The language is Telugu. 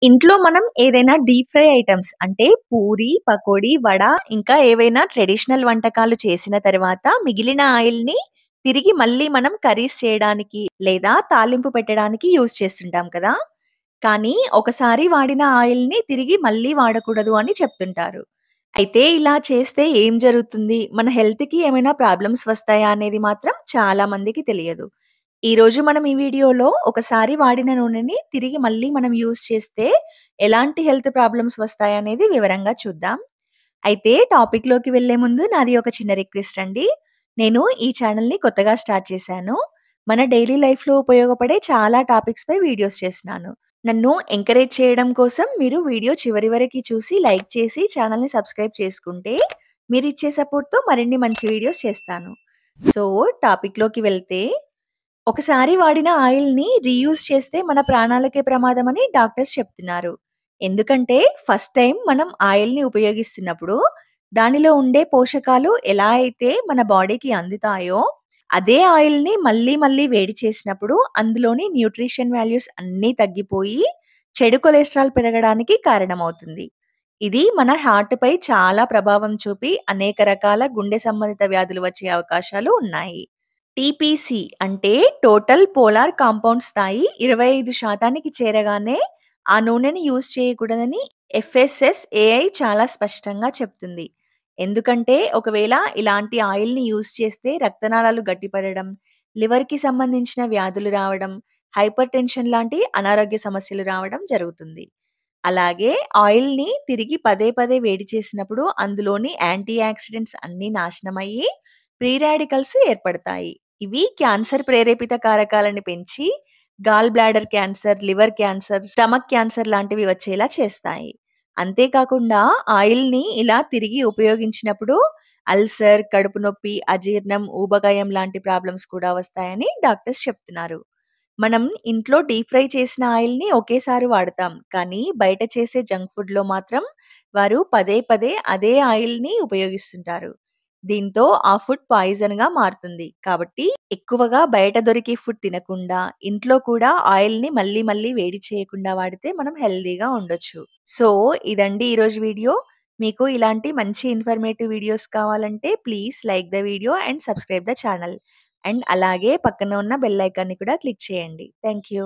ఇంట్లో మనం ఏదైనా డీప్ ఫ్రై ఐటెమ్స్ అంటే పూరి, పకోడీ, వడ ఇంకా ఏవైనా ట్రెడిషనల్ వంటకాలు చేసిన తర్వాత మిగిలిన ఆయిల్‌ని తిరిగి మళ్ళీ మనం కర్రీస్ చేయడానికి లేదా తాలింపు పెట్టడానికి యూజ్ చేస్తుంటాం కదా! కానీ ఒకసారి వాడిన ఆయిల్‌ని తిరిగి మళ్ళీ వాడకూడదు అని చెప్తుంటారు. అయితే ఇలా చేస్తే ఏం జరుగుతుంది? మన హెల్త్‌కి ఏమైనా ప్రాబ్లమ్స్ వస్తాయా అనేది మాత్రం చాలా మందికి తెలియదు. ఈరోజు మనం ఈ వీడియోలో ఒకసారి వాడిన నూనెని తిరిగి మళ్ళీ మనం యూజ్ చేస్తే ఎలాంటి హెల్త్ ప్రాబ్లమ్స్ వస్తాయనేది వివరంగా చూద్దాం. అయితే టాపిక్‌లోకి వెళ్ళే ముందు నాది ఒక చిన్న రిక్వెస్ట్ అండి. నేను ఈ ఛానెల్‌ని కొత్తగా స్టార్ట్ చేశాను. మన డైలీ లైఫ్‌లో ఉపయోగపడే చాలా టాపిక్స్‌పై వీడియోస్ చేస్తున్నాను. నన్ను ఎంకరేజ్ చేయడం కోసం మీరు వీడియో చివరి వరకి చూసి లైక్ చేసి ఛానెల్‌ని సబ్స్క్రైబ్ చేసుకుంటే మీరిచ్చే సపోర్ట్‌తో మరిన్ని మంచి వీడియోస్ చేస్తాను. సో, టాపిక్‌లోకి వెళ్తే ఒకసారి వాడిన ఆయిల్‌ని రీయూజ్ చేస్తే మన ప్రాణాలకే ప్రమాదమని డాక్టర్స్ చెప్తున్నారు. ఎందుకంటే ఫస్ట్ టైమ్ మనం ఆయిల్‌ని ఉపయోగిస్తున్నప్పుడు దానిలో ఉండే పోషకాలు ఎలా అయితే మన బాడీకి అందుతాయో, అదే ఆయిల్‌ని మళ్ళీ మళ్ళీ వేడి చేసినప్పుడు అందులోని న్యూట్రిషన్ వాల్యూస్ అన్నీ తగ్గిపోయి చెడు కొలెస్ట్రాల్ పెరగడానికి కారణమవుతుంది. ఇది మన హార్ట్‌పై చాలా ప్రభావం చూపి అనేక రకాల గుండె సంబంధిత వ్యాధులు వచ్చే అవకాశాలు ఉన్నాయి. టీపీసీ అంటే టోటల్ పోలార్ కాంపౌండ్ స్థాయి 25% చేరగానే ఆ నూనెని యూజ్ చేయకూడదని ఎఫ్ఎస్ఎస్ఏఐ చాలా స్పష్టంగా చెప్తుంది. ఎందుకంటే ఒకవేళ ఇలాంటి ఆయిల్‌ని యూజ్ చేస్తే రక్తనాళాలు గట్టిపడడం, లివర్‌కి సంబంధించిన వ్యాధులు రావడం, హైపర్ టెన్షన్ లాంటి అనారోగ్య సమస్యలు రావడం జరుగుతుంది. అలాగే ఆయిల్‌ని తిరిగి పదే పదే వేడి చేసినప్పుడు అందులోని యాంటీ ఆక్సిడెంట్స్ అన్నీ నాశనమయ్యి ఫ్రీ రాడికల్స్ ఏర్పడతాయి. ఇవి క్యాన్సర్ ప్రేరేపిత కారకాలను పెంచి gall bladder cancer, liver cancer, stomach cancer లాంటివి వచ్చేలా చేస్తాయి. అంతేకాకుండా ఆయిల్‌ని ఇలా తిరిగి ఉపయోగించినప్పుడు అల్సర్, కడుపు నొప్పి, అజీర్ణం, ఊబకాయం లాంటి ప్రాబ్లమ్స్ కూడా వస్తాయని డాక్టర్స్ చెప్తున్నారు. మనం ఇంట్లో డీప్ ఫ్రై చేసిన ఆయిల్‌ని ఒకేసారి వాడతాం. కానీ బయట చేసే జంక్ ఫుడ్‌లో మాత్రం వారు పదే పదే అదే ఆయిల్‌ని ఉపయోగిస్తుంటారు. దీంతో ఆ ఫుడ్ పాయిజన్‌గా మారుతుంది. కాబట్టి ఎక్కువగా బయట దొరికే ఫుడ్ తినకుండా, ఇంట్లో కూడా ఆయిల్‌ని మళ్ళీ మళ్ళీ వేడి చేయకుండా వాడితే మనం హెల్తీగా ఉండొచ్చు. సో, ఇదండి ఈరోజు వీడియో. మీకు ఇలాంటి మంచి ఇన్ఫర్మేటివ్ వీడియోస్ కావాలంటే please like the video and subscribe the channel. And అలాగే పక్కన ఉన్న బెల్ ఐకాన్‌ని కూడా క్లిక్ చేయండి. Thank you.